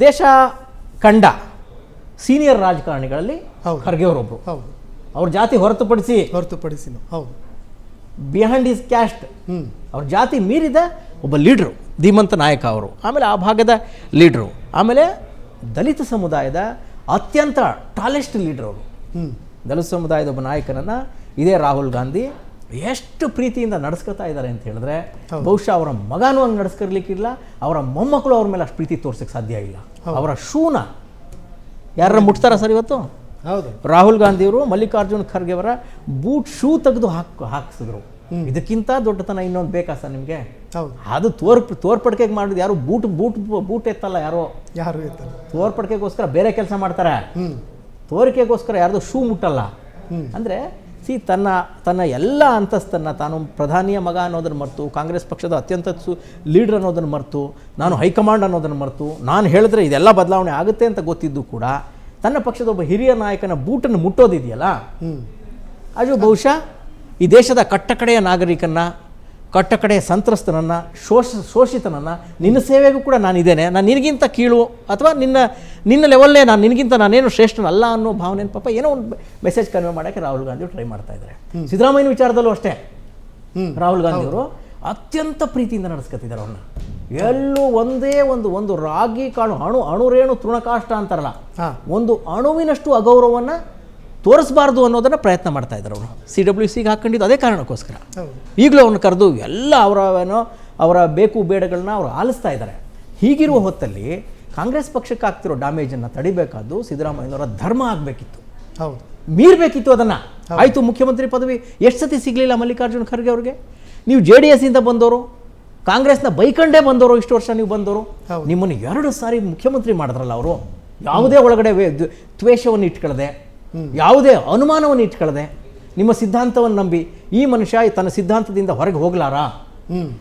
ದೇಶ ಕಂಡ ಸೀನಿಯರ್ ರಾಜಕಾರಣಿಗಳಲ್ಲಿ ಖರ್ಗೆ ಅವರೊಬ್ಬರು. ಹೌದು, ಅವ್ರ ಜಾತಿ ಹೊರತುಪಡಿಸಿ ಹೌದು, ಬಿಹೈಂಡ್ ಈಸ್ ಕ್ಯಾಸ್ಟ್ ಅವ್ರ ಜಾತಿ ಮೀರಿದ ಒಬ್ಬ ಲೀಡ್ರು, ಧೀಮಂತ ನಾಯಕ ಅವರು. ಆಮೇಲೆ ಆ ಭಾಗದ ಲೀಡ್ರು. ಆಮೇಲೆ ದಲಿತ ಸಮುದಾಯದ ಅತ್ಯಂತ ಟಾಲೆಸ್ಟ್ ಲೀಡ್ರ್ ಅವರು. ದಲಿತ ಸಮುದಾಯದ ಒಬ್ಬ ನಾಯಕನನ್ನು ಇದೇ ರಾಹುಲ್ ಗಾಂಧಿ ಎಷ್ಟು ಪ್ರೀತಿಯಿಂದ ನಡೆಸ್ಕೊತಾ ಇದ್ದಾರೆ ಅಂತ ಹೇಳಿದ್ರೆ ಬಹುಶಃ ಅವರ ಮಗನೂ ಹಂಗೆ ನಡೆಸ್ಕೊರ್ಲಿಕ್ಕಿಲ್ಲ, ಅವರ ಮೊಮ್ಮಕ್ಕಳು ಅವ್ರ ಮೇಲೆ ಅಷ್ಟು ಪ್ರೀತಿ ತೋರ್ಸೋಕ್ಕೆ ಸಾಧ್ಯ ಇಲ್ಲ. ಅವರ ಶೂನ ಯಾರು ಮುಟ್ತಾರ ಸರ್ ಇವತ್ತು? ಹೌದು. ರಾಹುಲ್ ಗಾಂಧಿಯವರು ಮಲ್ಲಿಕಾರ್ಜುನ್ ಖರ್ಗೆ ಅವರ ಬೂಟ್ ಶೂ ತೆಗೆದು ಹಾಕಿಸಿದ್ರು. ಇದಕ್ಕಿಂತ ದೊಡ್ಡತನ ಇನ್ನೊಂದು ಬೇಕಾ ಸರ್ ನಿಮಗೆ? ಅದು ತೋರ್ಪಡಿಕೆಗೆ ಮಾಡಿದ್ದು ಯಾರು? ಬೂಟ್ ಎತ್ತಲ್ಲ ಯಾರು ಎತ್ತಲ್ಲ. ತೋರ್ಪಡಿಕೆಗೋಸ್ಕರ ಬೇರೆ ಕೆಲಸ ಮಾಡ್ತಾರೆ, ತೋರಿಕೆಗೋಸ್ಕರ ಯಾರ್ದು ಶೂ ಮುಟ್ಟಲ್ಲ. ಅಂದರೆ ತನ್ನ ಎಲ್ಲ ಅಂತಸ್ತನ್ನು ತಾನು ಪ್ರಧಾನಿಯ ಮಗ ಅನ್ನೋದನ್ನು ಮರೆತು, ಕಾಂಗ್ರೆಸ್ ಪಕ್ಷದ ಅತ್ಯಂತ ಲೀಡರ್ ಅನ್ನೋದನ್ನು ಮರೆತು, ನಾನು ಹೈಕಮಾಂಡ್ ಅನ್ನೋದನ್ನು ಮರೆತು, ನಾನು ಹೇಳಿದ್ರೆ ಇದೆಲ್ಲ ಬದಲಾವಣೆ ಆಗುತ್ತೆ ಅಂತ ಗೊತ್ತಿದ್ದು ಕೂಡ ತನ್ನ ಪಕ್ಷದ ಒಬ್ಬ ಹಿರಿಯ ನಾಯಕನ ಬೂಟನ್ನು ಮುಟ್ಟೋದಿದೆಯಲ್ಲ, ಅದು ಬಹುಶಃ ಈ ದೇಶದ ಕಟ್ಟಕಡೆಯ ನಾಗರಿಕನ್ನ, ಕಟ್ಟಕಡೆಯ ಸಂತ್ರಸ್ತನನ್ನು, ಶೋಷಿತನನ್ನು, ನಿನ್ನ ಸೇವೆಗೂ ಕೂಡ ನಾನಿದ್ದೇನೆ, ನಾನು ನಿನಗಿಂತ ಕೀಳು ಅಥವಾ ನಿನ್ನ ಲೆವೆಲ್ಲೇ ನಾನೇನು ಶ್ರೇಷ್ಠನಲ್ಲ ಅನ್ನೋ ಭಾವನೆ ಪಾಪ ಏನೋ ಒಂದು ಮೆಸೇಜ್ ಕನ್ವೆ ಮಾಡೋಕ್ಕೆ ರಾಹುಲ್ ಗಾಂಧಿ ಟ್ರೈ ಮಾಡ್ತಾ ಇದ್ದಾರೆ. ಸಿದ್ದರಾಮಯ್ಯನ ವಿಚಾರದಲ್ಲೂ ಅಷ್ಟೇ ರಾಹುಲ್ ಗಾಂಧಿಯವರು ಅತ್ಯಂತ ಪ್ರೀತಿಯಿಂದ ನಡೆಸ್ಕೊತಿದ್ದಾರೆ ಅವ್ರನ್ನ. ಎಲ್ಲೂ ಒಂದೇ ಒಂದು ರಾಗಿ ಕಾಳು ಅಣುರೇಣು ತೃಣಕಾಷ್ಟ ಅಂತಾರಲ್ಲ, ಒಂದು ಅಣುವಿನಷ್ಟು ಅಗೌರವವನ್ನು ತೋರಿಸಬಾರ್ದು ಅನ್ನೋದನ್ನು ಪ್ರಯತ್ನ ಮಾಡ್ತಾ ಇದ್ದಾರೆ ಅವರು. CWCಗೆ ಹಾಕ್ಕೊಂಡಿದ್ದು ಅದೇ ಕಾರಣಕ್ಕೋಸ್ಕರ. ಈಗಲೂ ಅವ್ರನ್ನ ಕರೆದು ಎಲ್ಲ ಅವರ ಬೇಕು ಬೇಡಗಳನ್ನ ಅವರು ಆಲಿಸ್ತಾ ಇದ್ದಾರೆ. ಹೀಗಿರುವ ಹೊತ್ತಲ್ಲಿ ಕಾಂಗ್ರೆಸ್ ಪಕ್ಷಕ್ಕೆ ಆಗ್ತಿರೋ ಡ್ಯಾಮೇಜನ್ನು ತಡಿಬೇಕಾದ್ದು ಸಿದ್ದರಾಮಯ್ಯನವರ ಧರ್ಮ ಆಗಬೇಕಿತ್ತು, ಮೀರಬೇಕಿತ್ತು ಅದನ್ನು. ಆಯಿತು, ಮುಖ್ಯಮಂತ್ರಿ ಪದವಿ ಎಷ್ಟು ಸತಿ ಸಿಗಲಿಲ್ಲ ಮಲ್ಲಿಕಾರ್ಜುನ್ ಖರ್ಗೆ ಅವ್ರಿಗೆ. ನೀವು JDS ಇಂದ ಬಂದವರು, ಕಾಂಗ್ರೆಸ್ನ ಬೈಕಂಡೇ ಬಂದವರು, ಇಷ್ಟು ವರ್ಷ ನೀವು ಬಂದವರು, ನಿಮ್ಮನ್ನು 2 ಸಾರಿ ಮುಖ್ಯಮಂತ್ರಿ ಮಾಡಿದ್ರಲ್ಲ ಅವರು. ಯಾವುದೇ ಒಳಗಡೆ ದ್ವೇಷವನ್ನು ಇಟ್ಕೊಳ್ಳದೆ, ಯಾವುದೇ ಅನುಮಾನವನ್ನು ಇಟ್ಕೊಳ್ಳದೆ, ನಿಮ್ಮ ಸಿದ್ಧಾಂತವನ್ನು ನಂಬಿ ಈ ಮನುಷ್ಯ ತನ್ನ ಸಿದ್ಧಾಂತದಿಂದ ಹೊರಗೆ ಹೋಗ್ಲಾರ.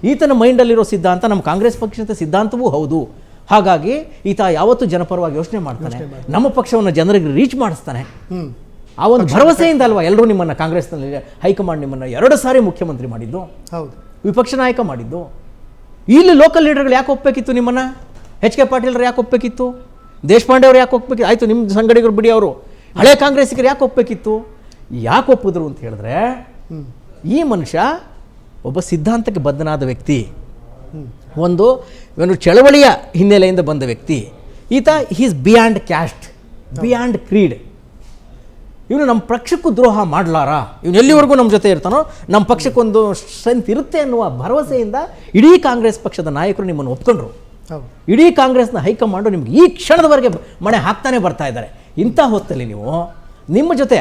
ಈತನ ಮೈಂಡಲ್ಲಿರೋ ಸಿದ್ಧಾಂತ ನಮ್ಮ ಕಾಂಗ್ರೆಸ್ ಪಕ್ಷದ ಸಿದ್ಧಾಂತವೂ ಹೌದು. ಹಾಗಾಗಿ ಈತ ಯಾವತ್ತೂ ಜನಪರವಾಗಿ ಯೋಚನೆ ಮಾಡ್ತಾನೆ, ನಮ್ಮ ಪಕ್ಷವನ್ನು ಜನರಿಗೆ ರೀಚ್ ಮಾಡಿಸ್ತಾನೆ. ಆ ಒಂದು ಭರವಸೆಯಿಂದ ಅಲ್ವಾ ಎಲ್ಲರೂ ನಿಮ್ಮನ್ನು ಕಾಂಗ್ರೆಸ್ನಲ್ಲಿ ಹೈಕಮಾಂಡ್ ನಿಮ್ಮನ್ನು 2 ಸಾರಿ ಮುಖ್ಯಮಂತ್ರಿ ಮಾಡಿದ್ದು, ವಿಪಕ್ಷ ನಾಯಕ ಮಾಡಿದ್ದು. ಇಲ್ಲಿ ಲೋಕಲ್ ಲೀಡರ್ಗಳು ಯಾಕೆ ಒಪ್ಪಬೇಕಿತ್ತು ನಿಮ್ಮನ್ನು? HK ಪಾಟೀಲ್ರು ಯಾಕೆ ಒಪ್ಪಬೇಕಿತ್ತು? ದೇಶಪಾಂಡೆ ಅವರು ಯಾಕೆ ಒಪ್ಪಬೇಕಿತ್ತು? ಆಯಿತು, ನಿಮ್ಮ ಸಂಗಡಿಗರು ಬಿಡಿ, ಅವರು ಹಳೆ ಕಾಂಗ್ರೆಸ್ಸಿಗರು ಯಾಕೆ ಒಪ್ಪಬೇಕಿತ್ತು? ಯಾಕೆ ಒಪ್ಪಿದ್ರು ಅಂತ ಹೇಳಿದ್ರೆ, ಈ ಮನುಷ್ಯ ಒಬ್ಬ ಸಿದ್ಧಾಂತಕ್ಕೆ ಬದ್ಧನಾದ ವ್ಯಕ್ತಿ, ಒಂದು ಚಳವಳಿಯ ಹಿನ್ನೆಲೆಯಿಂದ ಬಂದ ವ್ಯಕ್ತಿ. ಈತ he's beyond caste, beyond creed. ಇವನು ನಮ್ಮ ಪಕ್ಷಕ್ಕೂ ದ್ರೋಹ ಮಾಡಲಾರ, ಇವನು ಎಲ್ಲಿವರೆಗೂ ನಮ್ಮ ಜೊತೆ ಇರ್ತಾನೋ ನಮ್ಮ ಪಕ್ಷಕ್ಕೊಂದು ಸ್ಟ್ರೆಂತ್ ಇರುತ್ತೆ ಅನ್ನುವ ಭರವಸೆಯಿಂದ ಇಡೀ ಕಾಂಗ್ರೆಸ್ ಪಕ್ಷದ ನಾಯಕರು ನಿಮ್ಮನ್ನು ಒಪ್ಕೊಂಡ್ರು. ಇಡೀ ಕಾಂಗ್ರೆಸ್ನ ಹೈಕಮಾಂಡು ನಿಮ್ಗೆ ಈ ಕ್ಷಣದವರೆಗೆ ಮಣೆ ಹಾಕ್ತಾನೆ ಬರ್ತಾ ಇದ್ದಾರೆ. ಇಂಥ ಹೊತ್ತಲ್ಲಿ ನೀವು ನಿಮ್ಮ ಜೊತೆ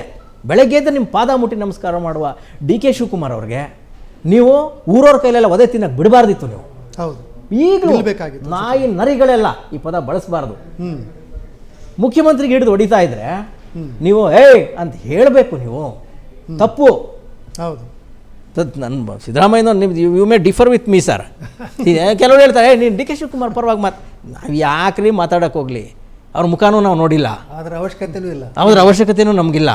ಬೆಳಗ್ಗೆ ಎದ್ದು ನಿಮ್ಮ ಪಾದ ಮುಟ್ಟಿ ನಮಸ್ಕಾರ ಮಾಡುವ DK ಶಿವಕುಮಾರ್ ಅವ್ರಿಗೆ ನೀವು ಊರವ್ರ ಕೈಲೆಲ್ಲ ಒದೆ ತಿನ್ನಕ್ಕೆ ಬಿಡಬಾರ್ದಿತ್ತು. ನೀವು ಈಗಲೂ ನಾಯಿ ನರಿಗಳೆಲ್ಲ ಈ ಪದ ಬಳಸಬಾರ್ದು. ಮುಖ್ಯಮಂತ್ರಿಗೆ ಹಿಡಿದು ಹೊಡಿತಾ ಇದ್ರೆ ನೀವು ಅಂತ ಹೇಳಬೇಕು. ನೀವು ತಪ್ಪು. ನನ್ನ Siddaramaiah you may differ with me sir. ಕೆಲವರು ಹೇಳ್ತಾರೆ ನೀನು DK ಶಿವಕುಮಾರ್ ಪರವಾಗಿ ನಾವು ಯಾಕ್ರಿ ಮಾತಾಡೋಕೆ ಹೋಗಲಿ, ಅವ್ರ ಮುಖಾನೂ ನಾವು ನೋಡಿಲ್ಲ, ಅದರ ಅವಶ್ಯಕತೆನೂ ನಮಗಿಲ್ಲ.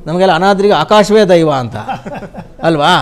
ನಮಗೆಲ್ಲ ಅನಾದ್ರಿಗೆ ಆಕಾಶವೇ ದೈವ ಅಂತ ಅಲ್ವಾ?